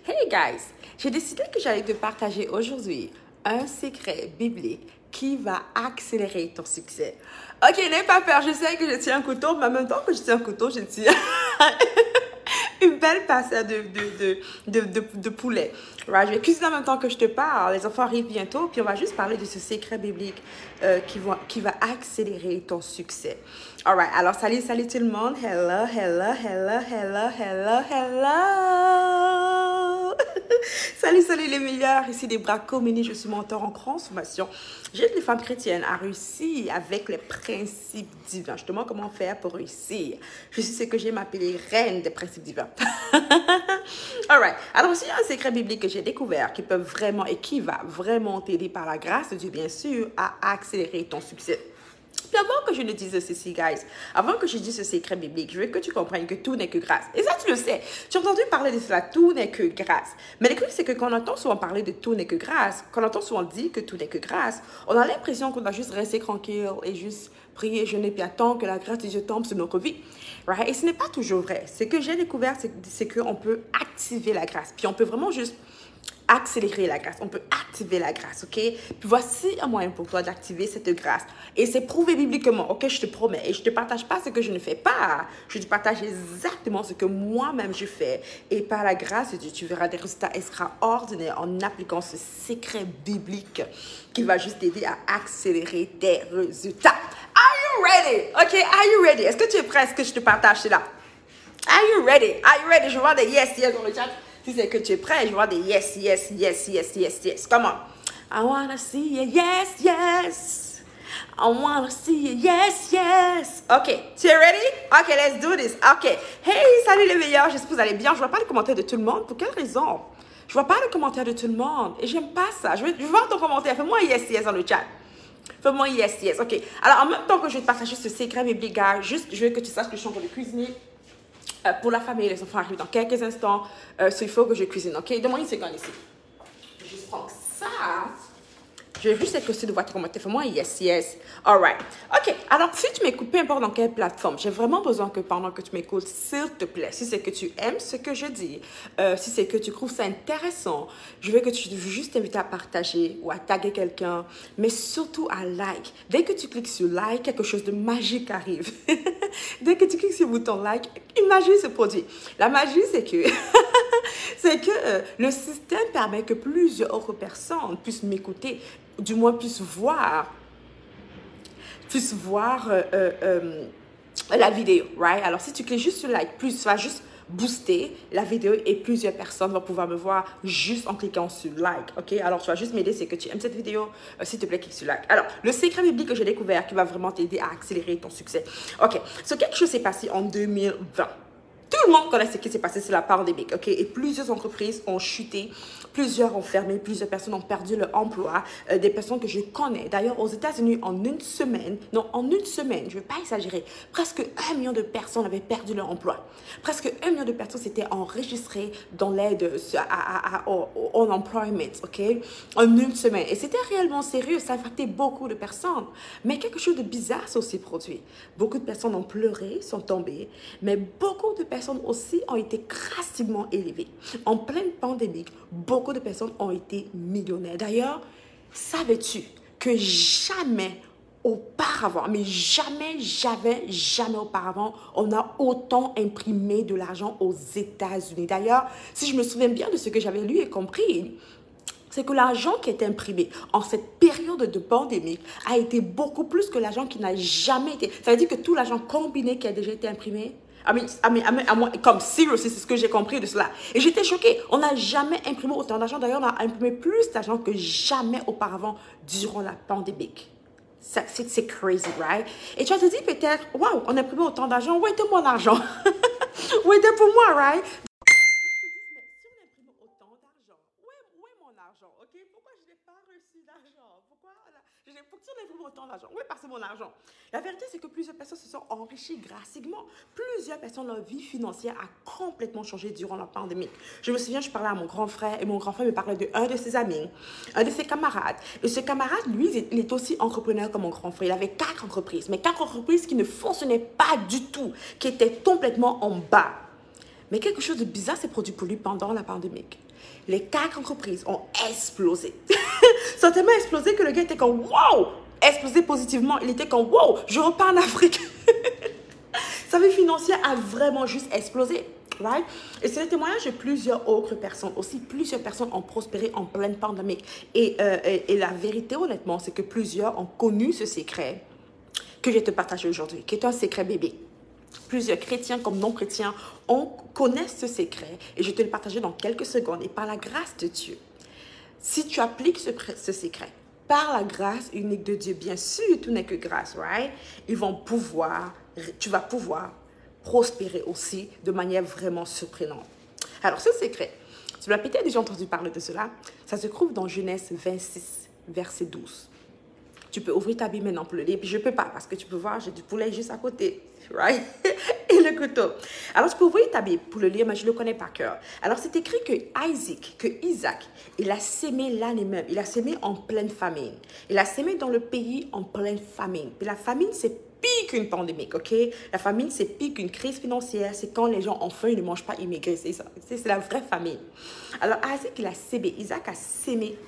Hey guys, j'ai décidé que j'allais te partager aujourd'hui un secret biblique qui va accélérer ton succès. Ok, n'aie pas peur, je sais que je tiens un couteau, mais en même temps que je tiens un couteau, je tiens une belle passer de poulet. Right, je vais cuisiner en même temps que je te parle. Les enfants arrivent bientôt, puis on va juste parler de ce secret biblique qui va accélérer ton succès. Alright, alors salut tout le monde. Hello. Salut les meilleurs, ici Debra Comini, je suis mentor en transformation. J'aide les femmes chrétiennes à réussir avec les principes divins. Je te montre comment faire pour réussir. Je suis ce que j'aime appeler reine des principes divins. Alright, alors aussi un secret biblique que j'ai découvert qui peut vraiment et qui va vraiment t'aider par la grâce de Dieu bien sûr à accélérer ton succès. Puis avant que je ne dise ceci, guys, avant que je dise ce secret biblique, je veux que tu comprennes que tout n'est que grâce. Et ça, tu le sais. Tu as entendu parler de cela, tout n'est que grâce. Mais le truc, c'est que quand on entend souvent parler de tout n'est que grâce, quand on entend souvent dire que tout n'est que grâce, on a l'impression qu'on doit juste rester tranquille et juste prier, jeûner, puis attendre que la grâce de Dieu tombe sur notre vie. Right? Et ce n'est pas toujours vrai. Ce que j'ai découvert, c'est qu'on peut activer la grâce. Puis on peut vraiment juste accélérer la grâce. On peut activer la grâce, ok? Puis voici un moyen pour toi d'activer cette grâce. Et c'est prouvé bibliquement, ok? Je te promets. Et je ne te partage pas ce que je ne fais pas. Je te partage exactement ce que moi-même je fais. Et par la grâce de Dieu, tu verras des résultats extraordinaires en appliquant ce secret biblique qui va juste t'aider à accélérer tes résultats. Are you ready? Ok? Are you ready? Est-ce que tu es prêt à ce que je te partage cela? Are you ready? Are you ready? Je vois des yes dans le chat. Si c'est que tu es prêt, je vois des yes. Come on. I wanna see a yes. I wanna see a yes. Ok, tu es ready? Ok, let's do this. Ok. Hey, salut les meilleurs, j'espère que vous allez bien. Je vois pas les commentaires de tout le monde. Pour quelle raison? Je vois pas les commentaires de tout le monde. Et j'aime pas ça. Je veux voir ton commentaire. Fais-moi un yes dans le chat. Fais-moi yes. Ok. Alors, en même temps que je vais te partager ce secret biblique, juste, je veux que tu saches que je suis en train de cuisiner. Pour la famille, les enfants arrivent dans quelques instants. Il faut que je cuisine, ok? Donne-moi une seconde ici. Je prends ça. Je vais juste être de voir tes commentaires. Fais-moi yes. All right. OK. Alors, si tu m'écoutes, peu importe dans quelle plateforme, j'ai vraiment besoin que pendant que tu m'écoutes, s'il te plaît, si c'est que tu aimes ce que je dis, si c'est que tu trouves ça intéressant, je veux que tu juste t'inviter à partager ou à taguer quelqu'un, mais surtout à like. Dès que tu cliques sur like, quelque chose de magique arrive. Dès que tu cliques sur le bouton like, une magie se produit. La magie, c'est que le système permet que plusieurs autres personnes puissent m'écouter, du moins puissent voir la vidéo, right? Alors, si tu cliques juste sur like, ça va juste booster la vidéo et plusieurs personnes vont pouvoir me voir juste en cliquant sur like, ok? Alors, tu vas juste m'aider, c'est que tu aimes cette vidéo, s'il te plaît, clique sur like. Alors, le secret biblique que j'ai découvert qui va vraiment t'aider à accélérer ton succès. Ok, quelque chose s'est passé en 2020. Tout le monde connaît ce qui s'est passé, c'est la pandémie, ok? Et plusieurs entreprises ont chuté, plusieurs ont fermé, plusieurs personnes ont perdu leur emploi, des personnes que je connais. D'ailleurs, aux États-Unis, en une semaine, je ne vais pas exagérer, presque 1 million de personnes avaient perdu leur emploi. Presque 1 million de personnes s'étaient enregistrées dans l'aide au unemployment, ok? En une semaine. Et c'était réellement sérieux, ça affectait beaucoup de personnes. Mais quelque chose de bizarre s'est aussi produit. Beaucoup de personnes ont pleuré, sont tombées, mais beaucoup de personnes aussi ont été drastiquement élevées. En pleine pandémie, beaucoup de personnes ont été millionnaires. D'ailleurs, savais-tu que jamais auparavant, mais jamais auparavant, on a autant imprimé de l'argent aux États-Unis. D'ailleurs, si je me souviens bien de ce que j'avais lu et compris, c'est que l'argent qui est imprimé en cette période de pandémie a été beaucoup plus que l'argent qui n'a jamais été. Ça veut dire que tout l'argent combiné qui a déjà été imprimé, comme serious, c'est ce que j'ai compris de cela. Et j'étais choquée. On n'a jamais imprimé autant d'argent. D'ailleurs, on a imprimé plus d'argent que jamais auparavant durant la pandémie. C'est crazy, right? Et tu vas te dire peut-être, wow, on a imprimé autant d'argent. Où était mon argent? Où était pour moi, right? Ok, pourquoi je n'ai pas reçu d'argent? Pourquoi on a imprimé autant d'argent? Où est passé mon argent? La vérité, c'est que plusieurs personnes se sont enrichies drastiquement. Plusieurs personnes, leur vie financière a complètement changé durant la pandémie. Je me souviens, je parlais à mon grand frère et mon grand frère me parlait d'un de ses amis, un de ses camarades. Et ce camarade, lui, il est aussi entrepreneur comme mon grand frère. Il avait 4 entreprises, mais 4 entreprises qui ne fonctionnaient pas du tout, qui étaient complètement en bas. Mais quelque chose de bizarre s'est produit pour lui pendant la pandémie. Les 4 entreprises ont explosé. Ça a tellement explosé que le gars était comme wow! Explosé positivement. Il était comme wow! Je repars en Afrique. Sa vie financière a vraiment juste explosé. Right? Et c'est le témoignage de plusieurs autres personnes. Aussi, plusieurs personnes ont prospéré en pleine pandémie. Et la vérité, honnêtement, c'est que plusieurs ont connu ce secret que je vais te partager aujourd'hui, qui est un secret bébé. Plusieurs chrétiens comme non-chrétiens connaissent ce secret et je vais te le partager dans quelques secondes. Et par la grâce de Dieu, si tu appliques ce secret, par la grâce unique de Dieu, bien sûr, tout n'est que grâce, right? Tu vas pouvoir prospérer aussi de manière vraiment surprenante. Alors, ce secret, tu l'as peut-être déjà entendu parler de cela, ça se trouve dans Genèse 26, verset 12. Tu peux ouvrir ta Bible maintenant pour le lire. Puis je ne peux pas parce que tu peux voir, j'ai du poulet juste à côté. Right? Et le couteau. Alors, tu peux ouvrir ta Bible pour le lire, mais je ne le connais par cœur. Alors, c'est écrit que Isaac, il a sémé l'année même. Il a sémé en pleine famine. Il a sémé dans le pays en pleine famine. Puis la famine, c'est pire qu'une pandémie, ok? La famine, c'est pire qu'une crise financière. C'est quand les gens ont faim, ils ne mangent pas immigrés. C'est ça. C'est la vraie famine. Alors, Isaac a sémé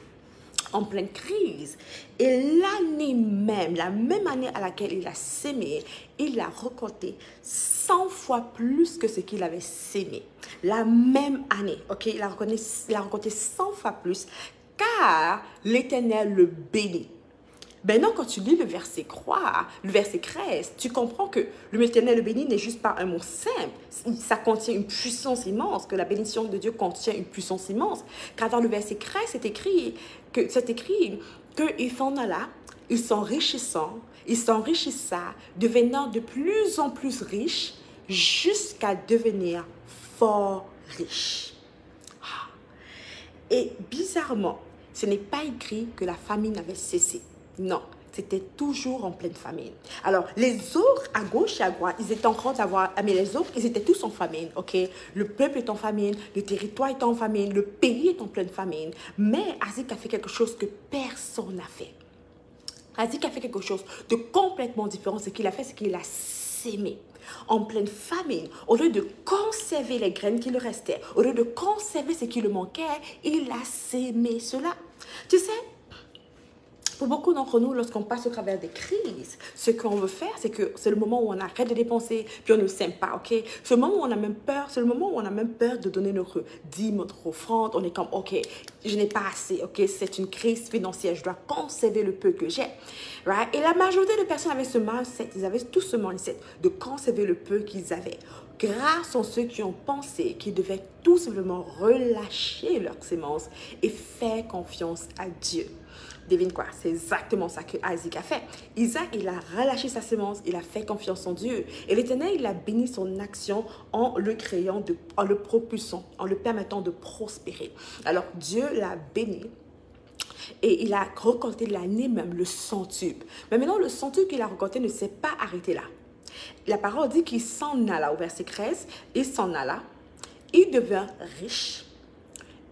en pleine crise. Et l'année même, la même année à laquelle il a sémé, il a récolté 100 fois plus que ce qu'il avait sémé. La même année, ok? Il a récolté 100 fois plus, car l'Éternel le bénit. Maintenant, quand tu lis le verset 13, tu comprends que le l'Éternel le béni n'est juste pas un mot simple. Ça contient une puissance immense, que la bénédiction de Dieu contient une puissance immense. Car dans le verset 13, c'est écrit qu'il s'en alla, il s'enrichissa, devenant de plus en plus riche, jusqu'à devenir fort riche. Et bizarrement, ce n'est pas écrit que la famine avait cessé. Non, c'était toujours en pleine famine. Alors, les autres, à gauche et à droite, ils étaient en train d'avoir... Mais les autres, ils étaient tous en famine, ok? Le peuple est en famine, le territoire est en famine, le pays est en pleine famine. Mais Isaac a fait quelque chose que personne n'a fait. Isaac a fait quelque chose de complètement différent. Ce qu'il a fait, c'est qu'il a sémé en pleine famine. Au lieu de conserver les graines qui lui restaient, au lieu de conserver ce qui lui manquait, il a sémé cela. Tu sais, pour beaucoup d'entre nous, lorsqu'on passe au travers des crises, ce qu'on veut faire, c'est le moment où on arrête de dépenser, puis on ne sème pas, ok? C'est le moment où on a même peur, de donner notre dîme, notre offrande. On est comme, ok, je n'ai pas assez, ok? C'est une crise financière, je dois conserver le peu que j'ai, right? Et la majorité des personnes avaient ce mindset, ils avaient tous ce mindset de conserver le peu qu'ils avaient. Grâce à ceux qui ont pensé qu'ils devaient tout simplement relâcher leurs semences et faire confiance à Dieu. Devine quoi? C'est exactement ça que Isaac a fait. Isaac, il a relâché sa semence, il a fait confiance en Dieu. Et l'Éternel, il a béni son action en le créant, en le propulsant, en le permettant de prospérer. Alors, Dieu l'a béni. Et il a récolté l'année même le centuple. Mais maintenant, le centuple qu'il a récolté ne s'est pas arrêté là. La parole dit qu'il s'en alla, au verset 13, il s'en alla, il devint riche.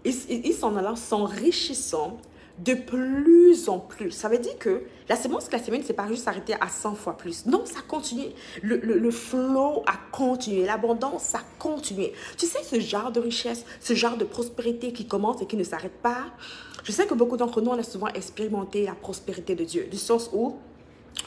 Il s'en alla s'enrichissant de plus en plus. Ça veut dire que la semence qu'il a sémée ne s'est pas juste arrêtée à 100 fois plus. Non, ça a continué. Le flow a continué. L'abondance a continué. Tu sais, ce genre de richesse, ce genre de prospérité qui commence et qui ne s'arrête pas. Je sais que beaucoup d'entre nous, on a souvent expérimenté la prospérité de Dieu. Du sens où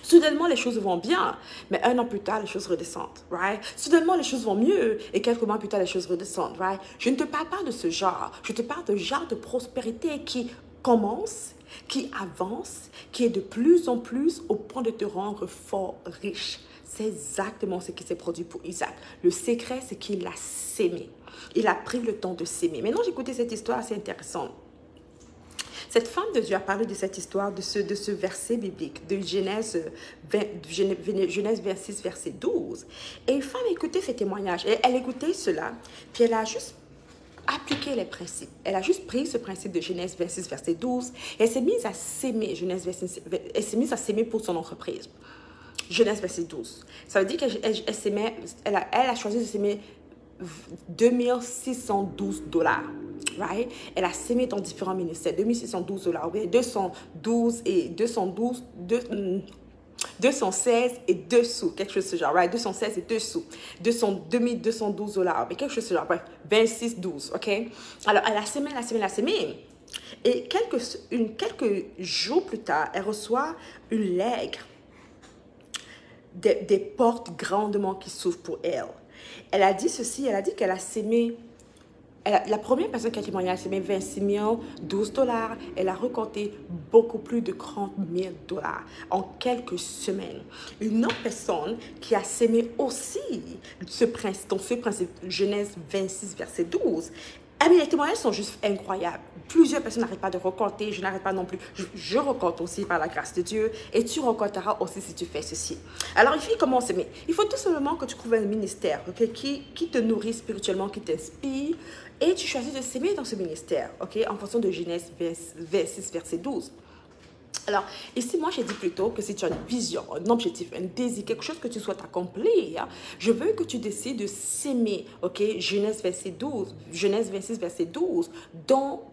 soudainement, les choses vont bien, mais un an plus tard, les choses redescendent, right? Soudainement, les choses vont mieux, et quelques mois plus tard, les choses redescendent, right? Je ne te parle pas de ce genre. Je te parle de genre de prospérité qui commence, qui avance, qui est de plus en plus au point de te rendre fort riche. C'est exactement ce qui s'est produit pour Isaac. Le secret, c'est qu'il a sémé. Il a pris le temps de s'aimer. Maintenant, j'ai écouté cette histoire assez intéressante. Cette femme de Dieu a parlé de cette histoire, de ce verset biblique, de Genèse 26, verset 12. Et une femme écoutait ces témoignages. Et elle écoutait cela, puis elle a juste appliqué les principes. Elle a juste pris ce principe de Genèse 26, verset 12, et elle s'est mise à s'aimer, elle s'est mise à s'aimer pour son entreprise. Genèse verset 12. Ça veut dire qu'elle a choisi de s'aimer $2612. Right? Elle a sémé dans différents ministères. $2612. Oui, 212 et 212. 216 et 2 sous, quelque chose de ce genre, right? 216 et 2 sous, 2212 dollars, mais quelque chose de ce genre, bref, 26,12, ok? Alors, elle a semé. Et quelques jours plus tard, elle reçoit une lettre, des portes grandement qui s'ouvrent pour elle. Elle a dit ceci, elle a dit qu'elle a sémé. La première personne qui a témoigné a sémé 26 012 dollars. Elle a récolté beaucoup plus de 30 000 dollars en quelques semaines. Une autre personne qui a sémé aussi ce principe, Genèse 26, verset 12. Ah, mais les témoignages sont juste incroyables. Plusieurs personnes n'arrêtent pas de récolter. Je n'arrête pas non plus. Je récolte aussi par la grâce de Dieu. Et tu récolteras aussi si tu fais ceci. Alors, il faut comment s'aimer. Il faut tout simplement que tu trouves un ministère, okay, qui te nourrit spirituellement, qui t'inspire. Et tu choisis de s'aimer dans ce ministère, okay, en fonction de Genèse 26, verset 12. Alors, ici, moi, j'ai dit plutôt que si tu as une vision, un objectif, un désir, quelque chose que tu souhaites accomplir, je veux que tu décides de s'aimer, ok, Genèse 26, verset 12,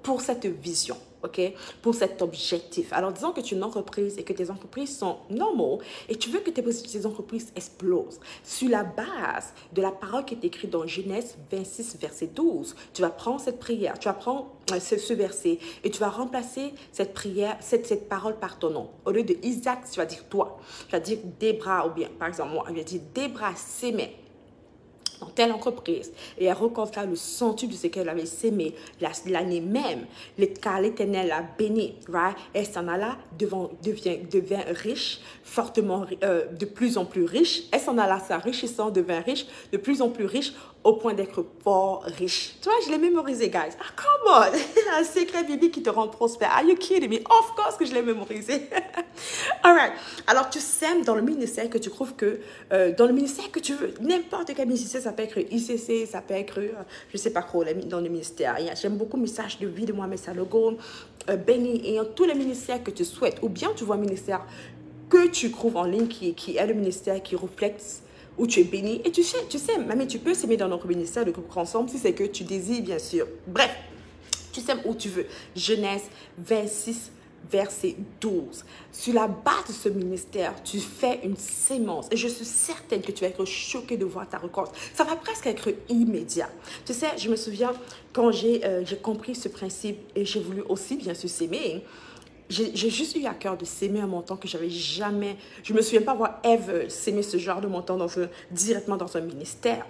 pour cette vision, ok, pour cet objectif. Alors, disons que tu es une entreprise et que tes entreprises sont normaux et tu veux que tes entreprises explosent. Sur la base de la parole qui est écrite dans Genèse 26, verset 12, tu vas prendre cette prière, tu vas prendre ce verset et tu vas remplacer cette prière, cette parole par ton nom. Au lieu de Isaac, tu vas dire toi. Tu vas dire Débra, ou bien, par exemple, moi, je vais dire Débra s'aimait dans telle entreprise et elle récolta le centuple de ce qu'elle avait sémé l'année même, car l'Éternel l'a béni, right? Elle s'en alla, devint riche, fortement, de plus en plus riche. Elle s'en alla s'enrichissant, devint riche, de plus en plus riche, au point d'être fort riche. Tu vois, je l'ai mémorisé, guys. Ah, come on! Un secret biblique qui te rend prospère. Are you kidding me? Of course que je l'ai mémorisé. All right. Alors, tu sèmes dans le ministère que tu trouves que, dans le ministère que tu veux, n'importe quel ministère, ça peut être ICC, ça peut être, je sais pas quoi, dans le ministère. J'aime beaucoup le message de vie de Mohamed Sanogo, béni, et en tous les ministères que tu souhaites, ou bien tu vois un ministère que tu trouves en ligne qui est le ministère qui reflète où tu es béni. Et tu sais, mais tu peux s'aimer dans notre ministère de groupe ensemble si c'est que tu désires, bien sûr. Bref, tu sais où tu veux. Genèse 26, verset 12. Sur la base de ce ministère, tu fais une sémence. Et je suis certaine que tu vas être choqué de voir ta récolte. Ça va presque être immédiat. Tu sais, je me souviens quand j'ai compris ce principe et j'ai voulu aussi, bien sûr, s'aimer. J'ai juste eu à cœur de s'aimer un montant que j'avais jamais... Je ne me souviens pas avoir ever s'aimer ce genre de montant directement dans un ministère.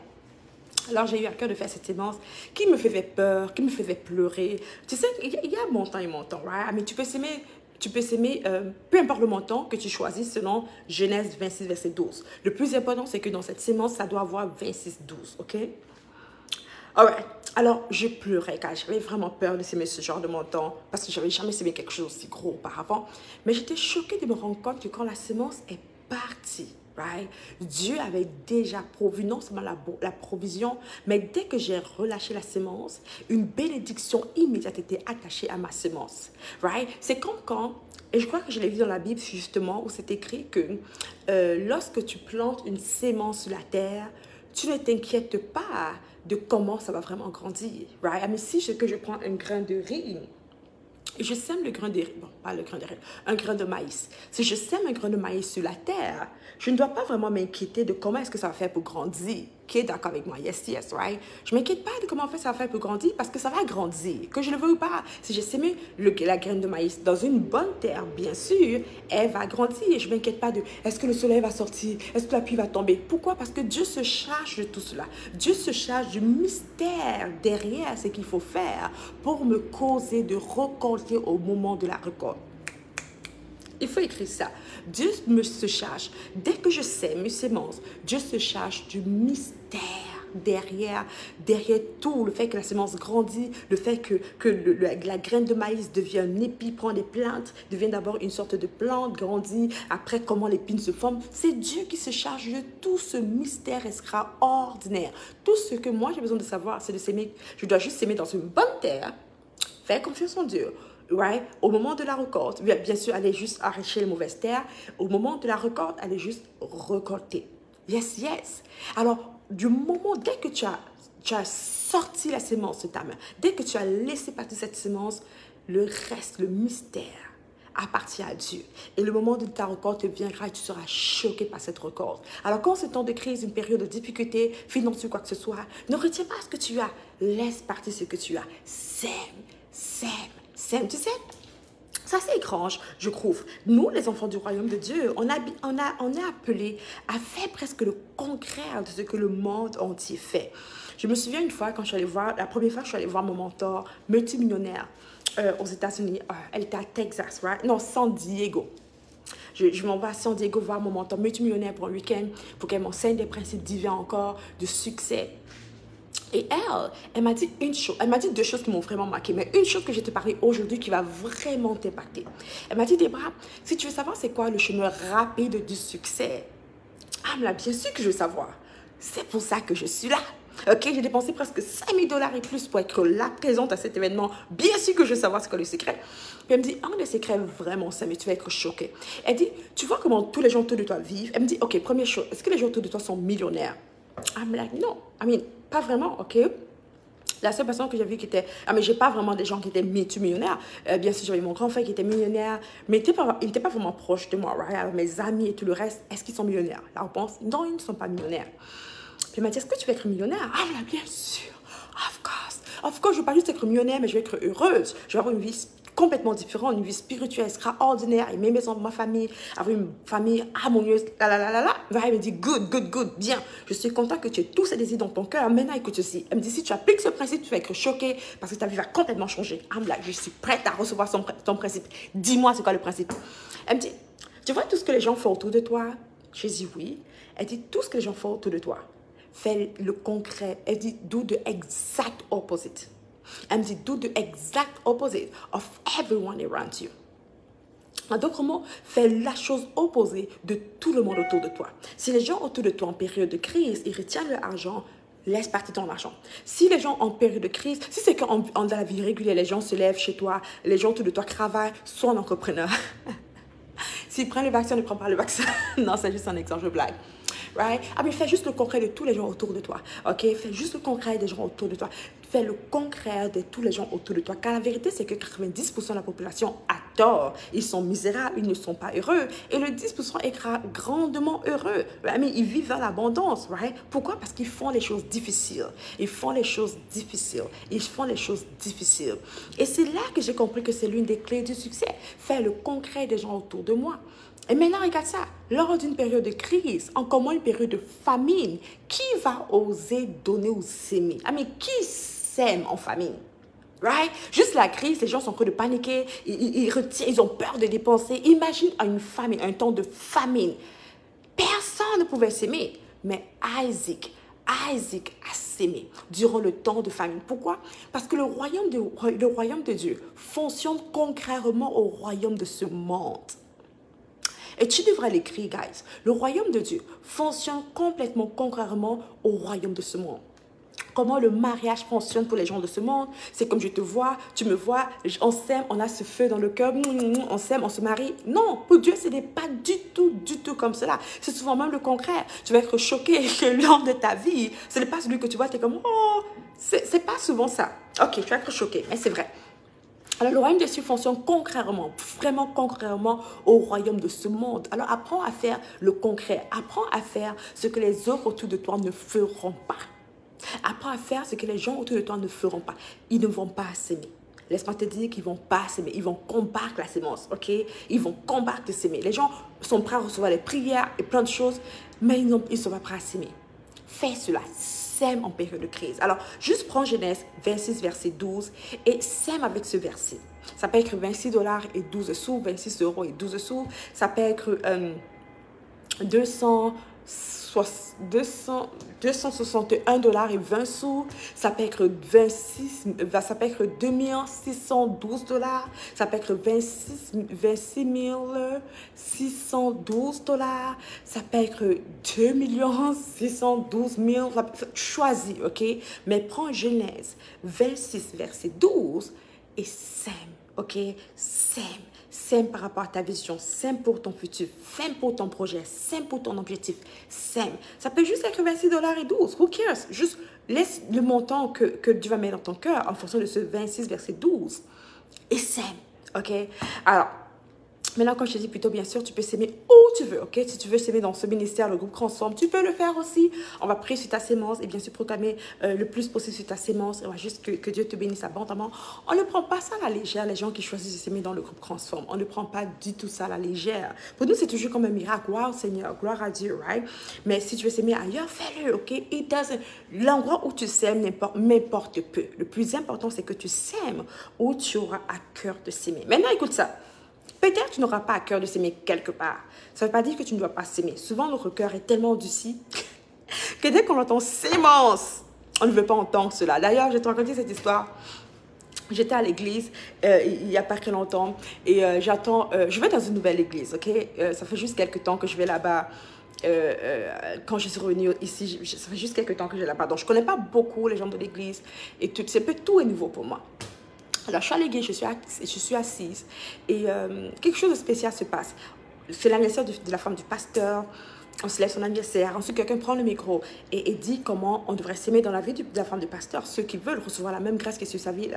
Alors, j'ai eu à cœur de faire cette sémence qui me faisait peur, qui me faisait pleurer. Tu sais, il y a montant et montant, right? Mais tu peux s'aimer, peu importe le montant que tu choisis selon Genèse 26, verset 12. Le plus important, c'est que dans cette sémence, ça doit avoir 26, 12, ok? Alright. Alors, je pleurais car j'avais vraiment peur de s'aimer ce genre de montant parce que je n'avais jamais s'aimé quelque chose aussi gros auparavant. Mais j'étais choquée de me rendre compte que quand la sémence est partie, right, Dieu avait déjà provu non seulement la provision, mais dès que j'ai relâché la sémence, une bénédiction immédiate était attachée à ma sémence. Right? C'est comme quand, et je crois que je l'ai vu dans la Bible justement, où c'est écrit que lorsque tu plantes une sémence sur la terre, tu ne t'inquiètes pas de comment ça va vraiment grandir, right? Mais si je prends un grain de riz, et je sème le grain de riz, bon, pas le grain de riz, un grain de maïs. Si je sème un grain de maïs sur la terre, je ne dois pas vraiment m'inquiéter de comment est-ce que ça va faire pour grandir. Qui est d'accord avec moi? Yes, yes, right? Je ne m'inquiète pas de comment ça va faire pour grandir parce que ça va grandir. Que je le veuille ou pas, si je sème la graine de maïs dans une bonne terre, bien sûr, elle va grandir. Je ne m'inquiète pas de est-ce que le soleil va sortir? Est-ce que la pluie va tomber? Pourquoi? Parce que Dieu se charge de tout cela. Dieu se charge du mystère derrière ce qu'il faut faire pour me causer de récolter au moment de la récolte. Il faut écrire ça. Dieu se charge. Dès que je sème mes sémences, Dieu se charge du mystère derrière tout. Le fait que la sémence grandit, le fait que la graine de maïs devient un épi, prend des plantes, devient d'abord une sorte de plante, grandit. Après, comment l'épine se forme. C'est Dieu qui se charge de tout ce mystère extraordinaire. Tout ce que moi j'ai besoin de savoir, c'est de s'aimer. Je dois juste s'aimer dans une bonne terre. Faire confiance en Dieu. Right? Au moment de la récolte, bien sûr, aller juste arracher les mauvaises terres. Au moment de la récolte, aller juste récolter. Yes, yes. Alors, du moment, dès que tu as sorti la sémence de ta main, dès que tu as laissé partir cette sémence, le reste, le mystère, appartient à Dieu. Et le moment de ta récolte te viendra et tu seras choqué par cette récolte. Alors quand ce temps de crise, une période de difficulté, financière ou quoi que ce soit, ne retiens pas ce que tu as. Laisse partir ce que tu as. Sème, sème, sème. Tu sais, ça, c'est étrange, je trouve. Nous, les enfants du royaume de Dieu, on est appelés à faire presque le contraire de ce que le monde entier fait. Je me souviens une fois, quand je suis allée voir, la première fois que je suis allée voir mon mentor multimillionnaire aux États-Unis, elle était à Texas, right? Non, San Diego. Je m'en vais à San Diego voir mon mentor multimillionnaire pour un week-end, pour qu'elle m'enseigne des principes divins encore, de succès. Et elle m'a dit une chose, elle m'a dit deux choses qui m'ont vraiment marqué, mais une chose que je vais te parler aujourd'hui qui va vraiment t'impacter. Elle m'a dit, Debra, si tu veux savoir c'est quoi le chemin rapide du succès, là, bien sûr que je veux savoir. C'est pour ça que je suis là. Ok, j'ai dépensé presque 5 000 $ et plus pour être là, présente à cet événement. Bien sûr que je veux savoir ce qu'est le secret. Puis elle me dit, un des secrets vraiment simple, mais tu vas être choqué. Elle dit, tu vois comment tous les gens autour de toi vivent? Elle me dit, ok, première chose, est-ce que les gens autour de toi sont millionnaires? I'm like, non, pas vraiment, ok? La seule personne que j'ai vue qui était... mais j'ai pas vraiment des gens qui étaient multimillionnaires. Bien sûr, j'avais mon grand frère qui était millionnaire, mais il n'était pas vraiment proche de moi, right? Alors, mes amis et tout le reste, est-ce qu'ils sont millionnaires? La réponse, non, ils ne sont pas millionnaires. Puis elle m'a dit, est-ce que tu veux être millionnaire? Là, bien sûr, of course. Of course, je ne veux pas juste être millionnaire, mais je veux être heureuse. Je veux avoir une vie complètement différente, une vie spirituelle extraordinaire, aimer mes enfants, ma famille, avoir une famille harmonieuse, Elle me dit, good, bien. Je suis content que tu aies tous ces désirs dans ton cœur. Maintenant, écoute ceci. Elle me dit, si tu appliques ce principe, tu vas être choqué parce que ta vie va complètement changer. Je suis prête à recevoir ton principe. Dis-moi, c'est quoi le principe? Elle me dit, tu vois tout ce que les gens font autour de toi? Je dis oui. Elle dit, tout ce que les gens font autour de toi, fais le concret. Elle dit, do the exact opposite. Elle me dit, do the exact opposite of everyone around you. En d'autres mots, fais la chose opposée de tout le monde autour de toi. Si les gens autour de toi en période de crise, ils retiennent leur argent, laisse partir ton argent. Si les gens en période de crise, si c'est qu'en dans la vie régulière, les gens se lèvent chez toi, les gens autour de toi travaillent, sois un entrepreneur. S'ils prennent le vaccin, ne prends pas le vaccin. Non, c'est juste un exemple, je blague. Right? Mais fais juste le concret de tous les gens autour de toi. Ok? Fais juste le concret des gens autour de toi. Fais le concret de tous les gens autour de toi. Car la vérité, c'est que 90% de la population a tort. Ils sont misérables, ils ne sont pas heureux. Et le 10% est grandement heureux. Ils vivent dans l'abondance. Right? Pourquoi? Parce qu'ils font les choses difficiles. Ils font les choses difficiles. Ils font les choses difficiles. Et c'est là que j'ai compris que c'est l'une des clés du succès. Faire le concret des gens autour de moi. Et maintenant, regarde ça. Lors d'une période de crise, encore moins une période de famine, qui va oser donner ou s'aimer? Qui s'aime en famine? Right? Juste la crise, les gens sont en train de paniquer, ils ont peur de dépenser. Imagine une famine, un temps de famine. Personne ne pouvait s'aimer. Mais Isaac a s'aimé durant le temps de famine. Pourquoi? Parce que le royaume de Dieu fonctionne contrairement au royaume de ce monde. Et tu devrais l'écrire, guys. Le royaume de Dieu fonctionne complètement contrairement au royaume de ce monde. Comment le mariage fonctionne pour les gens de ce monde? C'est comme je te vois, tu me vois, on s'aime, on a ce feu dans le cœur, on s'aime, on se marie. Non, pour Dieu, ce n'est pas du tout comme cela. C'est souvent même le contraire. Tu vas être choqué que l'homme de ta vie, ce n'est pas celui que tu vois, tu es comme, oh, c'est pas souvent ça. Ok, tu vas être choqué, mais c'est vrai. Alors, le royaume de Dieu fonctionne contrairement, vraiment contrairement au royaume de ce monde. Alors, apprends à faire le concret. Apprends à faire ce que les autres autour de toi ne feront pas. Apprends à faire ce que les gens autour de toi ne feront pas. Ils ne vont pas s'aimer. Laisse-moi te dire qu'ils ne vont pas s'aimer. Ils vont combattre la sémence, ok? Ils vont combattre de s'aimer. Les gens sont prêts à recevoir les prières et plein de choses, mais ils ne sont pas prêts à s'aimer. Fais cela. Sème en période de crise. Alors, juste prends Genèse 26, verset 12 et sème avec ce verset. Ça peut être 26 $ et 12 sous, 26 € et 12 sous. Ça peut être 261 $ et 20 sous. Ça peut être 26 612 $. Ça peut être 26 612 $. Ça peut être 2 612 000. Choisis, ok? Mais prends Genèse 26, verset 12 et sème, ok? Sème. Sème par rapport à ta vision, sème pour ton futur, sème pour ton projet, sème pour ton objectif, sème. Ça peut juste être 26 $ et 12. Who cares? Juste laisse le montant que Dieu va mettre dans ton cœur en fonction de ce 26, verset 12. Et sème. OK? Alors, Maintenant, quand je te dis plutôt, bien sûr, tu peux s'aimer où tu veux, ok? Si tu veux s'aimer dans ce ministère, le groupe Transforme, tu peux le faire aussi. On va prier sur ta sémence et bien sûr proclamer le plus possible sur ta sémence. On va juste que Dieu te bénisse abondamment. On ne prend pas ça à la légère, les gens qui choisissent de s'aimer dans le groupe Transforme. On ne prend pas du tout ça à la légère. Pour nous, c'est toujours comme un miracle. Waouh, Seigneur, gloire à Dieu, right? Mais si tu veux s'aimer ailleurs, fais-le, ok? L'endroit où tu s'aimes m'importe peu. Le plus important, c'est que tu s'aimes où tu auras à cœur de s'aimer. Maintenant, écoute ça. Peut-être que tu n'auras pas à cœur de s'aimer quelque part. Ça ne veut pas dire que tu ne dois pas s'aimer. Souvent, notre cœur est tellement endurci que dès qu'on entend sémence, on ne veut pas entendre cela. D'ailleurs, je vais te raconter cette histoire. J'étais à l'église il n'y a pas très longtemps et je vais dans une nouvelle église, ok? Ça fait juste quelques temps que je vais là-bas. Quand je suis revenue ici, ça fait juste quelques temps que je vais là-bas. Donc, je ne connais pas beaucoup les gens de l'église et tout est nouveau pour moi. Alors, je suis à l'église, je suis assise et quelque chose de spécial se passe. C'est l'anniversaire de la femme du pasteur. On se lève son anniversaire. Ensuite, quelqu'un prend le micro et dit comment on devrait s'aimer dans la vie de la femme du pasteur. Ceux qui veulent recevoir la même grâce que sur sa vie.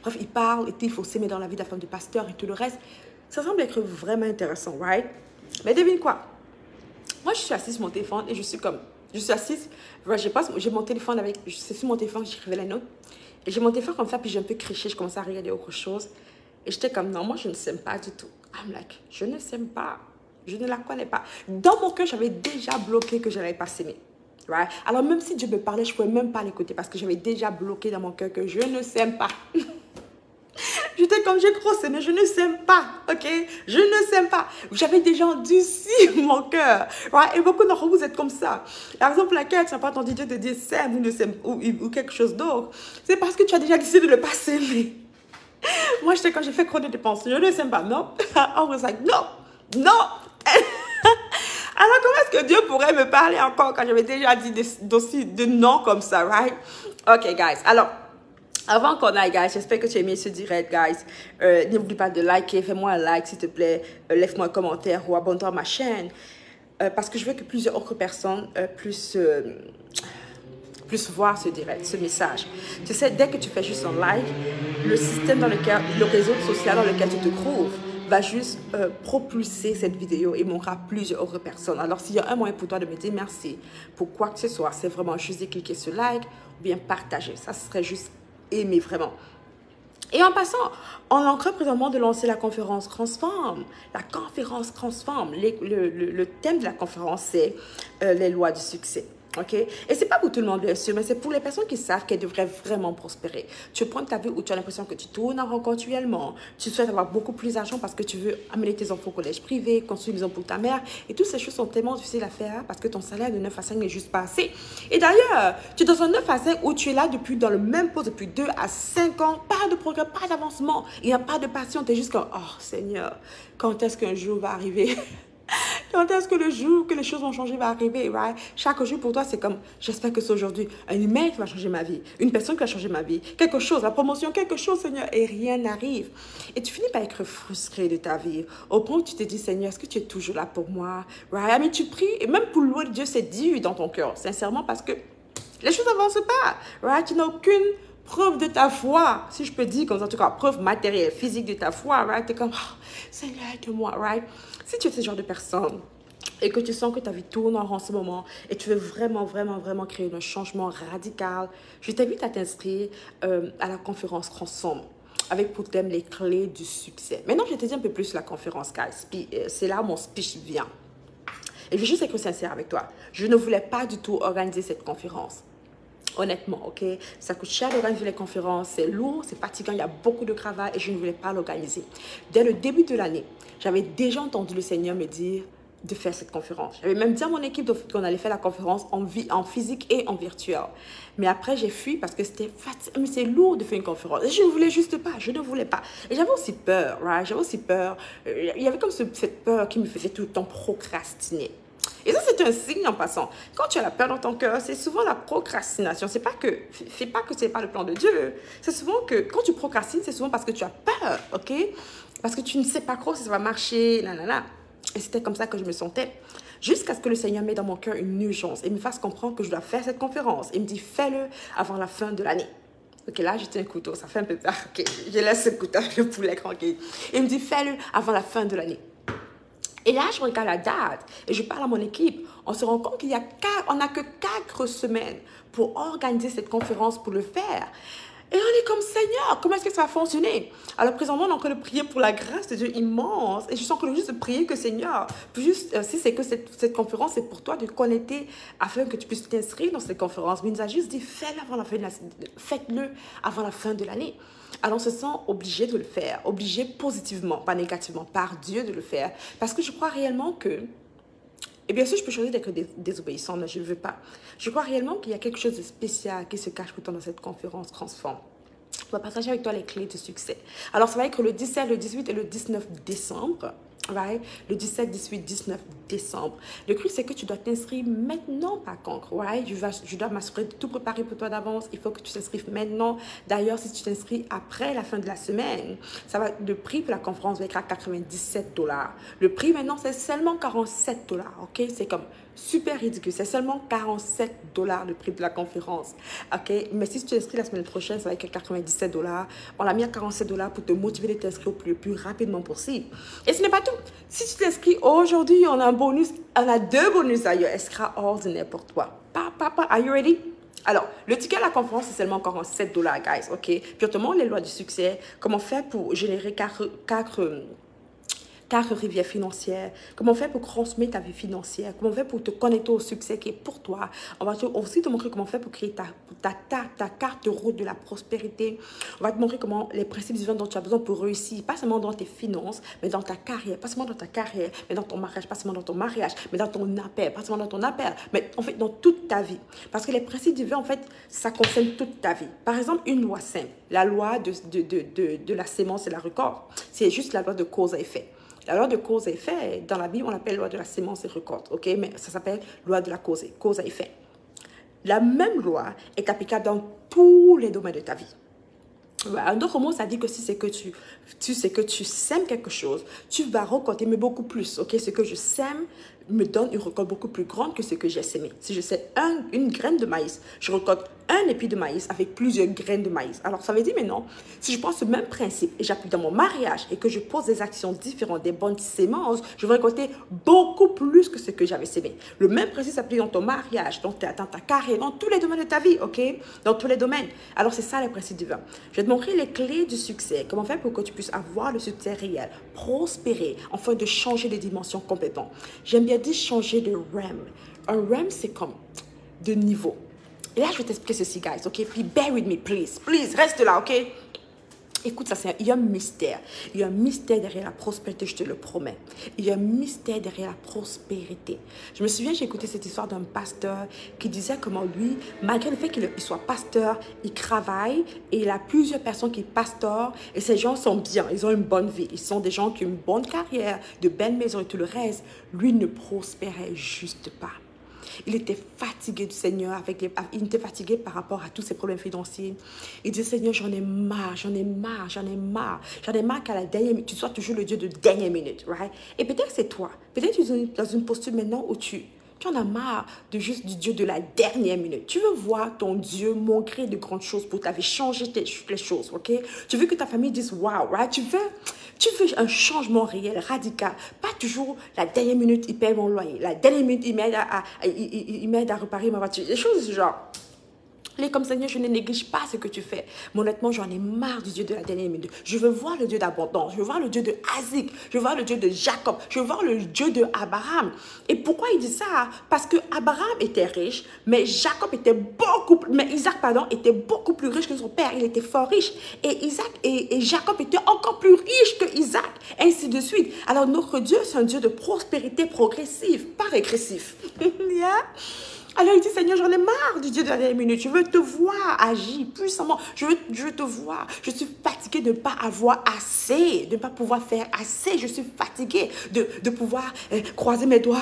Bref, il parle et dit il faut s'aimer dans la vie de la femme du pasteur et tout le reste. Ça semble être vraiment intéressant, right? Mais devine quoi? Moi, je suis assise sur mon téléphone et je suis assise. J'ai mon téléphone c'est sur mon téléphone que j'écrivais les notes. Et j'ai mon téléphone comme ça, puis j'ai un peu criché, je commençais à regarder autre chose. Et j'étais comme, non, moi, je ne s'aime pas du tout. I'm like, je ne s'aime pas. Je ne la connais pas. Dans mon cœur, j'avais déjà bloqué que je n'allais pas s'aimer. Right? Alors, même si Dieu me parlait, je ne pouvais même pas l'écouter parce que j'avais déjà bloqué dans mon cœur que je ne s'aime pas. J'étais comme, j'ai grossé, mais je ne s'aime pas, ok? Je ne s'aime pas. J'avais déjà endurci mon cœur. Right? Et beaucoup d'entre vous êtes comme ça. La raison pour laquelle tu n'as pas entendu Dieu te dire s'aime ou ne s'aime ou quelque chose d'autre, c'est parce que tu as déjà décidé de ne pas s'aimer. Moi, j'étais quand j'ai fait chrono de pensée, je ne s'aime pas, non? I was like, non, non. Alors, comment est-ce que Dieu pourrait me parler encore quand j'avais déjà dit de non comme ça, right? Ok, guys. Alors, avant qu'on aille, guys, j'espère que tu as aimé ce direct, guys. N'oublie pas de liker, fais-moi un like, s'il te plaît. Laisse-moi un commentaire ou abonne-toi à ma chaîne. Parce que je veux que plusieurs autres personnes puissent voir ce direct, ce message. Tu sais, dès que tu fais juste un like, le système dans lequel, le réseau social dans lequel tu te trouves va juste propulser cette vidéo et montrera plusieurs autres personnes. Alors, s'il y a un moyen pour toi de me dire merci pour quoi que ce soit, c'est vraiment juste de cliquer sur like ou bien partager. Ça serait juste aimer vraiment. Et en passant, on est en train présentement de lancer la conférence Transforme. La conférence Transforme. Le thème de la conférence, c'est les lois du succès. Ok? Et c'est pas pour tout le monde, bien sûr, mais c'est pour les personnes qui savent qu'elles devraient vraiment prospérer. Tu prends ta vie où tu as l'impression que tu tournes en rond continuellement, tu souhaites avoir beaucoup plus d'argent parce que tu veux amener tes enfants au collège privé, construire une maison pour ta mère, et toutes ces choses sont tellement difficiles à faire parce que ton salaire de 9 à 5 n'est juste pas assez. Et d'ailleurs, tu es dans un 9 à 5 où tu es là dans le même poste depuis 2 à 5 ans, pas de progrès, pas d'avancement, il n'y a pas de passion, tu es juste comme, oh Seigneur, quand est-ce qu'un jour va arriver? Quand est-ce que le jour que les choses vont changer va arriver, right? Chaque jour pour toi, c'est comme, j'espère que c'est aujourd'hui un email qui va changer ma vie, une personne qui va changer ma vie, quelque chose, la promotion, quelque chose, Seigneur, et rien n'arrive. Et tu finis par être frustré de ta vie, au point où tu te dis, Seigneur, est-ce que tu es toujours là pour moi, right? Mais tu pries, et même pour louer Dieu, c'est dur dans ton cœur, sincèrement, parce que les choses n'avancent pas, right? Tu n'as aucune preuve de ta foi, si je peux dire comme ça, en tout cas, preuve matérielle, physique de ta foi, right? Tu es comme, oh, Seigneur, aide-moi, right? Si tu es ce genre de personne et que tu sens que ta vie tourne en rond en ce moment et tu veux vraiment créer un changement radical, je t'invite à t'inscrire à la conférence Transforme avec pour thème les clés du succès. Maintenant, je vais te dire un peu plus sur la conférence, guys. Puis c'est là où mon speech vient. Et je vais juste être sincère avec toi. Je ne voulais pas du tout organiser cette conférence. Honnêtement, ok? Ça coûte cher d'organiser les conférences, c'est lourd, c'est fatigant, il y a beaucoup de travail et je ne voulais pas l'organiser. Dès le début de l'année, j'avais déjà entendu le Seigneur me dire de faire cette conférence. J'avais même dit à mon équipe qu'on allait faire la conférence en physique et en virtuel. Mais après, j'ai fui parce que c'est lourd de faire une conférence. Et je ne voulais juste pas, je ne voulais pas. Et j'avais aussi peur, right? J'avais aussi peur. Il y avait comme cette peur qui me faisait tout le temps procrastiner. Et ça, c'est un signe en passant. Quand tu as la peur dans ton cœur, c'est souvent la procrastination. C'est pas que c'est pas le plan de Dieu. C'est souvent que quand tu procrastines, c'est souvent parce que tu as peur, ok? Parce que tu ne sais pas trop si ça va marcher, nanana. Et c'était comme ça que je me sentais. Jusqu'à ce que le Seigneur mette dans mon cœur une urgence et me fasse comprendre que je dois faire cette conférence. Il me dit, fais-le avant la fin de l'année. Ok, là, j'ai un couteau, ça fait un peu peur. Ok, je laisse ce couteau, le poulet tranquille. Il me dit, fais-le avant la fin de l'année. Et là, je regarde la date et je parle à mon équipe. On se rend compte on n'a que 4 semaines pour organiser cette conférence, pour le faire. Et on est comme, Seigneur, comment est-ce que ça va fonctionner? Alors, présentement, on est en train de prier pour la grâce de Dieu immense. Et je suis en train de juste de prier que, Seigneur, juste, si c'est que cette conférence est pour toi, de connecter afin que tu puisses t'inscrire dans cette conférence. Mais il nous a juste dit, faites-le avant la fin de l'année. Alors, on se sent obligé de le faire, obligé positivement, pas négativement, par Dieu de le faire. Parce que je crois réellement que, et bien sûr, je peux choisir d'être désobéissant, mais je ne veux pas. Je crois réellement qu'il y a quelque chose de spécial qui se cache pour toi dans cette conférence Transforme. Je vais partager avec toi les clés de succès. Alors, ça va être le 17, le 18 et le 19 décembre. Right? Le 17, 18, 19 décembre. Le truc, c'est que tu dois t'inscrire maintenant, par contre. Right? Je dois m'assurer de tout préparer pour toi d'avance. Il faut que tu t'inscrives maintenant. D'ailleurs, si tu t'inscris après la fin de la semaine, le prix pour la conférence va être à 97 $. Le prix maintenant, c'est seulement 47 $. OK? C'est comme super ridicule. C'est seulement 47 $ le prix de la conférence. OK? Mais si tu t'inscris la semaine prochaine, ça va être 97 $. On l'a mis à 47 $ pour te motiver de t'inscrire le plus rapidement possible. Et ce n'est pas tout. Si tu t'inscris aujourd'hui, on a un bonus. On a 2 bonus d'ailleurs extraordinaires pour toi. Papa, are you ready? Alors, le ticket à la conférence, c'est seulement 47 $, guys. OK? Puis, on te montre les lois du succès. Comment faire pour générer 4 rivières financières, comment faire pour transmettre ta vie financière, comment faire pour te connecter au succès qui est pour toi. On va aussi te montrer comment faire pour créer ta carte de route de la prospérité. On va te montrer comment les principes divins dont tu as besoin pour réussir, pas seulement dans tes finances, mais dans ta carrière, pas seulement dans ta carrière, mais dans ton mariage, pas seulement dans ton mariage, mais dans ton appel, pas seulement dans ton appel, mais en fait dans toute ta vie. Parce que les principes divins, en fait, ça concerne toute ta vie. Par exemple, une loi simple, la loi de la sémence et la récolte, c'est juste la loi de cause à effet. La loi de cause et effet, dans la Bible, on l'appelle loi de la sémence et récolte, ok? Mais ça s'appelle loi de la cause à effet. La même loi est applicable dans tous les domaines de ta vie. En d'autres mots, ça dit que si c'est que tu sèmes quelque chose, tu vas récolter, mais beaucoup plus, ok? Ce que je sème me donne une récolte beaucoup plus grande que ce que j'ai sémé. Si je sème une graine de maïs, je récolte un épi de maïs avec plusieurs graines de maïs. Alors, ça veut dire maintenant, si je prends ce même principe et j'applique dans mon mariage et que je pose des actions différentes, des bonnes sémences, je vais récolter beaucoup plus que ce que j'avais sémé. Le même principe s'applique dans ton mariage, dans ta carrière, dans tous les domaines de ta vie, ok? Dans tous les domaines. Alors, c'est ça les principes divins. Je vais te montrer les clés du succès. Comment faire pour que tu puisses avoir le succès réel, prospérer, afin de changer de dimension complètement. J'aime bien dire changer de realm. Un realm, c'est comme de niveau. Et là, je vais t'expliquer ceci, guys, ok? Puis, bear with me, please. Please, reste là, ok? Écoute, il y a un mystère. Il y a un mystère derrière la prospérité, je te le promets. Il y a un mystère derrière la prospérité. Je me souviens, j'ai écouté cette histoire d'un pasteur qui disait comment lui, malgré le fait qu'il soit pasteur, il travaille et il a plusieurs personnes qui pastorent et ces gens sont bien, ils ont une bonne vie. Ils sont des gens qui ont une bonne carrière, de belles maisons et tout le reste. Lui ne prospérait juste pas. Il était fatigué du Seigneur, il était fatigué par rapport à tous ses problèmes financiers. Il dit, Seigneur, j'en ai marre qu'à la dernière minute, tu sois toujours le Dieu de dernière minute, right? Et peut-être c'est toi, peut-être tu es dans une posture maintenant où tu en as marre du Dieu de la dernière minute. Tu veux voir ton Dieu montrer de grandes choses pour ta vie, changer les choses, ok? Tu veux que ta famille dise, wow, right? Tu veux un changement réel, radical. Pas toujours la dernière minute, il paye mon loyer. La dernière minute, il m'aide à réparer ma voiture. Des choses du genre. Il est comme, Seigneur, je ne néglige pas ce que tu fais. Mais honnêtement, j'en ai marre du Dieu de la dernière minute. Je veux voir le Dieu d'abondance. Je veux voir le Dieu de Isaac. Je veux voir le Dieu de Jacob. Je veux voir le Dieu de Abraham. Et pourquoi il dit ça? Parce que Abraham était riche, mais Isaac, était beaucoup plus riche que son père. Il était fort riche. Et Jacob était encore plus riche que Isaac. Ainsi de suite. Alors, notre Dieu, c'est un Dieu de prospérité progressive, pas régressif. Yeah? Alors il dit, Seigneur, j'en ai marre du Dieu de la dernière minute. Je veux te voir agir puissamment. Je veux te voir. Je suis fatiguée de ne pas avoir assez, de ne pas pouvoir faire assez. Je suis fatiguée de pouvoir croiser mes doigts.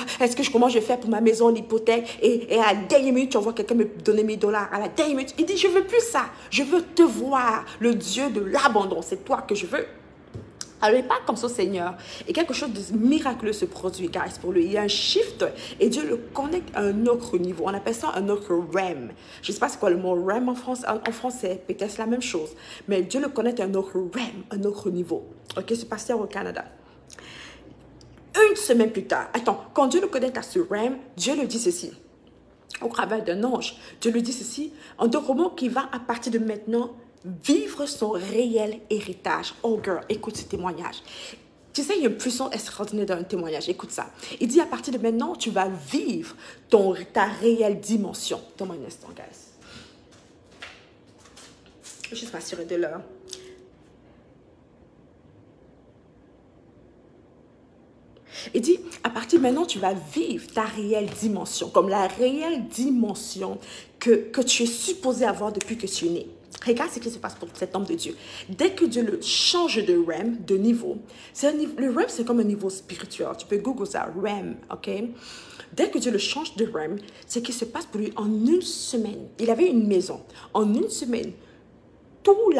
Comment je vais faire pour ma maison, l'hypothèque? Et à la dernière minute, tu envoies quelqu'un me donner $1000. À la dernière minute, il dit, je veux plus ça. Je veux te voir, le Dieu de l'abondance. C'est toi que je veux. Alors, il parle comme ça, Seigneur. Et quelque chose de miraculeux se produit, guys, pour lui. Il y a un shift et Dieu le connecte à un autre niveau. On appelle ça un autre realm. Je ne sais pas c'est quoi le mot realm en français. Peut-être c'est la même chose. Mais Dieu le connecte à un autre realm, un autre niveau. OK, c'est pasteur au Canada. Une semaine plus tard, attends, quand Dieu le connecte à ce REM, Dieu le dit ceci. Au travers d'un ange, Dieu lui dit ceci, en deux romans, qu'il va à partir de maintenant vivre son réel héritage. Oh girl, écoute ce témoignage. Tu sais, il y a une puissance extraordinaire dans un témoignage. Écoute ça. Il dit, à partir de maintenant, tu vas vivre ta réelle dimension. Donne-moi un instant, guys. Je vais juste m'assurer de l'heure. Il dit, à partir de maintenant, tu vas vivre ta réelle dimension, comme la réelle dimension que tu es supposé avoir depuis que tu es né. Regarde ce qui se passe pour cet homme de Dieu. Dès que Dieu le change de REM, de niveau, le REM, c'est comme un niveau spirituel. Tu peux Google ça, REM, ok? Dès que Dieu le change de REM, ce qui se passe pour lui en une semaine. Il avait une maison. En une semaine, tout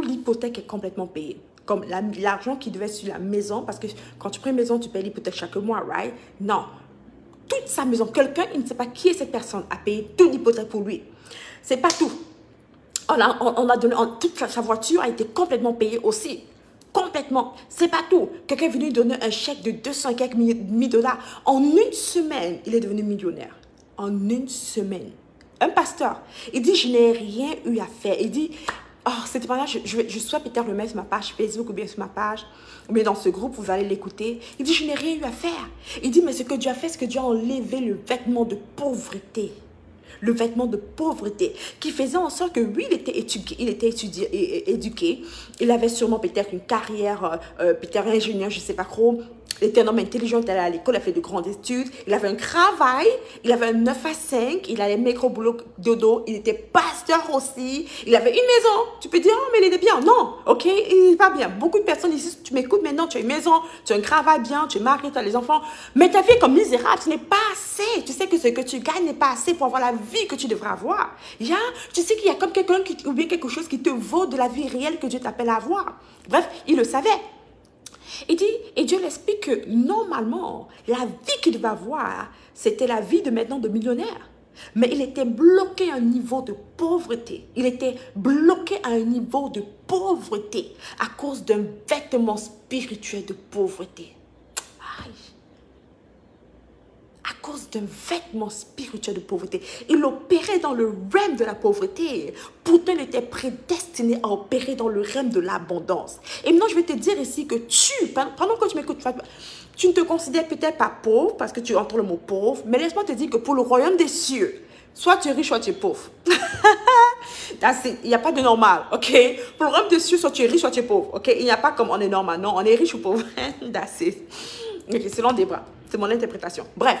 l'hypothèque est complètement payé. Comme l'argent qui devait être sur la maison, parce que quand tu prends une maison, tu payes l'hypothèque chaque mois, right? Non. Toute sa maison, quelqu'un, il ne sait pas qui est cette personne, a payé toute l'hypothèque pour lui. C'est pas tout. On a donné, toute sa voiture a été complètement payée aussi. Complètement. C'est pas tout. Quelqu'un est venu donner un chèque de 200 et quelques mille dollars. En une semaine, il est devenu millionnaire. En une semaine. Un pasteur. Il dit, je n'ai rien eu à faire. Il dit, oh, c'était pas là, je souhaite peut-être le mettre sur ma page Facebook ou bien sur ma page, ou bien dans ce groupe, vous allez l'écouter. Il dit, je n'ai rien eu à faire. Il dit, mais ce que Dieu a fait, c'est que Dieu a enlevé le vêtement de pauvreté. Le vêtement de pauvreté qui faisait en sorte que oui, il était éduqué. Il avait sûrement peut-être une carrière, peut-être ingénieur, je ne sais pas trop. Il était un homme intelligent, il allait à l'école, il a fait de grandes études. Il avait un travail, il avait un 9 à 5, il allait mettre au boulot dodo. Il était pasteur aussi. Il avait une maison. Tu peux dire, oh, mais il était bien. Non, ok, il n'est pas bien. Beaucoup de personnes ici, tu m'écoutes maintenant, tu as une maison, tu as un travail bien, tu es marié, tu as les enfants. Mais ta vie est comme misérable, ce n'est pas assez. Tu sais que ce que tu gagnes n'est pas assez pour avoir la vie que tu devrais avoir. Tu sais qu'il y a comme quelqu'un ou bien quelque chose qui te vaut de la vie réelle que Dieu t'appelle à avoir. Bref, il le savait. Il dit, et Dieu l'explique que normalement, la vie qu'il devait avoir, c'était la vie de maintenant de millionnaire. Mais il était bloqué à un niveau de pauvreté. Il était bloqué à un niveau de pauvreté à cause d'un vêtement spirituel de pauvreté. Aïe. À cause d'un vêtement spirituel de pauvreté. Il opérait dans le règne de la pauvreté. Pourtant, il était prédestiné à opérer dans le règne de l'abondance. Et maintenant, je vais te dire ici que pendant que tu m'écoutes, tu ne te considères peut-être pas pauvre parce que tu entends le mot pauvre, mais laisse-moi te dire que pour le royaume des cieux, soit tu es riche, soit tu es pauvre. Il n'y a pas de normal, ok? Pour le royaume des cieux, soit tu es riche, soit tu es pauvre, ok? Il n'y a pas comme on est normal, non, on est riche ou pauvre. That's it. Ok, selon des bras. C'est mon interprétation. Bref.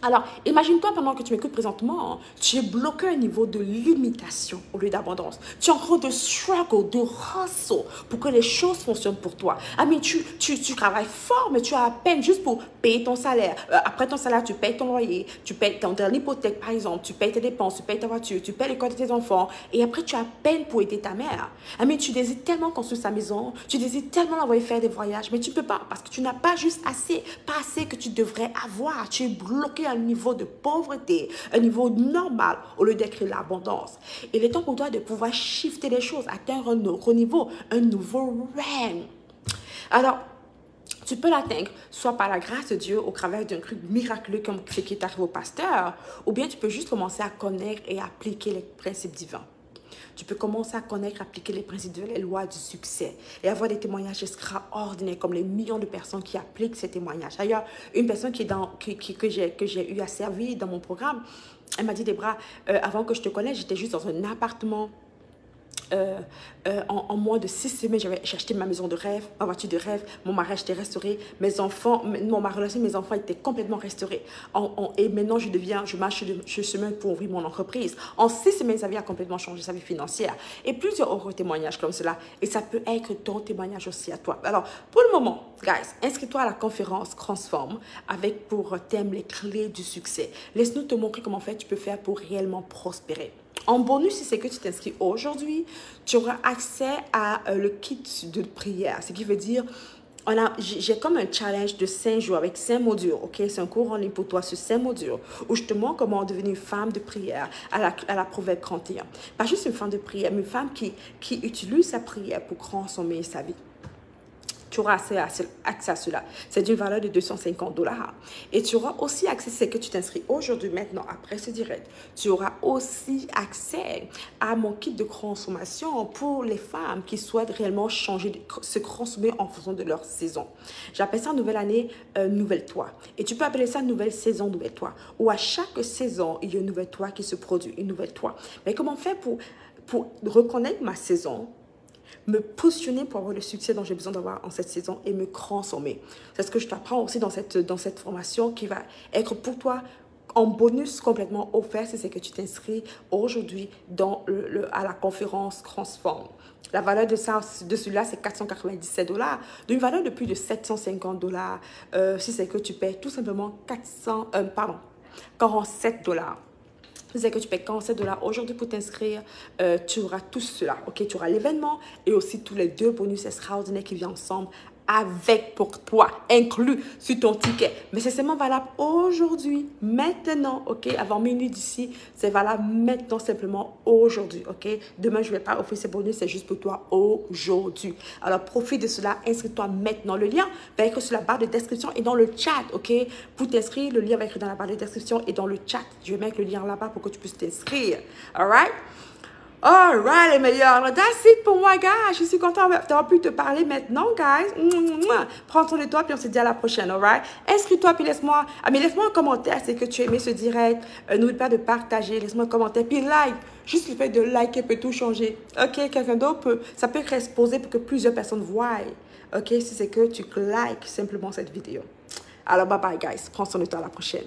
Alors, imagine-toi pendant que tu m'écoutes présentement, tu es bloqué à un niveau de limitation au lieu d'abondance. Tu es en train de struggle, de hustle pour que les choses fonctionnent pour toi. Ah, mais tu travailles fort, mais tu as à peine juste pour payer ton salaire. Après ton salaire, tu payes ton loyer, tu payes ton hypothèque, par exemple, tu payes tes dépenses, tu payes ta voiture, tu payes l'école de tes enfants. Et après, tu as à peine pour aider ta mère. Ah, mais tu désires tellement construire sa maison, tu désires tellement l'envoyer faire des voyages, mais tu ne peux pas parce que tu n'as pas juste assez, pas assez que tu devrais avoir. Tu es bloqué à un niveau de pauvreté, un niveau normal au lieu d'être l'abondance. Il est temps pour toi de pouvoir shifter les choses, atteindre un autre niveau, un nouveau rang. Alors, tu peux l'atteindre soit par la grâce de Dieu au travers d'un truc miraculeux comme ce qui est arrivé au pasteur, ou bien tu peux juste commencer à connaître et appliquer les principes divins. Tu peux commencer à connaître, appliquer les principes de les lois du succès et avoir des témoignages extraordinaires comme les millions de personnes qui appliquent ces témoignages. D'ailleurs, une personne que j'ai eu à servir dans mon programme, elle m'a dit, Debra, avant que je te connaisse, j'étais juste dans un appartement. En moins de 6 semaines, j'ai acheté ma maison de rêve, ma voiture de rêve, mon mariage était restauré, mes enfants, ma relation avec mes enfants était complètement restaurée. Et maintenant, je marche sur le chemin pour ouvrir mon entreprise. En 6 semaines, sa vie a complètement changé, sa vie financière. Et plusieurs autres témoignages comme cela. Et ça peut être ton témoignage aussi à toi. Alors, pour le moment, guys, inscris-toi à la conférence Transforme avec pour thème les clés du succès. Laisse-nous te montrer comment tu peux faire pour réellement prospérer. En bonus, si c'est que tu t'inscris aujourd'hui, tu auras accès à le kit de prière. Ce qui veut dire, j'ai comme un challenge de 5 jours avec 5 modules. Ok, c'est un cours en ligne pour toi sur 5 modules où je te montre comment devenir une femme de prière à la Proverbe 31. Pas juste une femme de prière, mais une femme qui utilise sa prière pour transformer sa vie. tu auras accès à cela. C'est d'une valeur de 250 $. Et tu auras aussi accès, c'est que tu t'inscris aujourd'hui, maintenant, après ce direct. Tu auras aussi accès à mon kit de transformation pour les femmes qui souhaitent réellement changer, se transformer en fonction de leur saison. J'appelle ça nouvelle année, nouvelle toi. Et tu peux appeler ça nouvelle saison, nouvelle toi. Où à chaque saison, il y a une nouvelle toi qui se produit, une nouvelle toi. Mais comment faire pour reconnaître ma saison, me positionner pour avoir le succès dont j'ai besoin d'avoir en cette saison et me transformer. C'est ce que je t'apprends aussi dans cette formation qui va être pour toi en bonus complètement offert si c'est que tu t'inscris aujourd'hui à la conférence Transform. La valeur de celui-là, c'est 497 $, d'une valeur de plus de 750 $, si c'est que tu payes tout simplement 47 $. C'est que tu payes 47 $ aujourd'hui pour t'inscrire, tu auras tout cela, ok? Tu auras l'événement et aussi tous les 2 bonus extraordinaires qui viennent ensemble avec pour toi, inclus sur ton ticket. Mais c'est seulement valable aujourd'hui, maintenant, ok? Avant minuit d'ici, c'est valable maintenant, simplement aujourd'hui, ok? Demain, je ne vais pas offrir ces bonus, c'est juste pour toi aujourd'hui. Alors, profite de cela, inscris-toi maintenant. Le lien va être sur la barre de description et dans le chat, ok? Pour t'inscrire, le lien va être dans la barre de description et dans le chat. Je vais mettre le lien là-bas pour que tu puisses t'inscrire. All right? Alright, les meilleurs. That's it pour moi, guys. Je suis contente d'avoir pu te parler maintenant, guys. Prends soin de toi, puis on se dit à la prochaine, alright? Inscris-toi, puis laisse-moi un commentaire, c'est que tu as aimé ce direct. N'oublie pas de partager, laisse-moi un commentaire, puis like. Juste le fait de liker peut tout changer. Ok, quelqu'un d'autre peut, ça peut être exposé pour que plusieurs personnes voient. Ok, si c'est que tu likes simplement cette vidéo. Alors, bye bye, guys. Prends soin de toi, à la prochaine.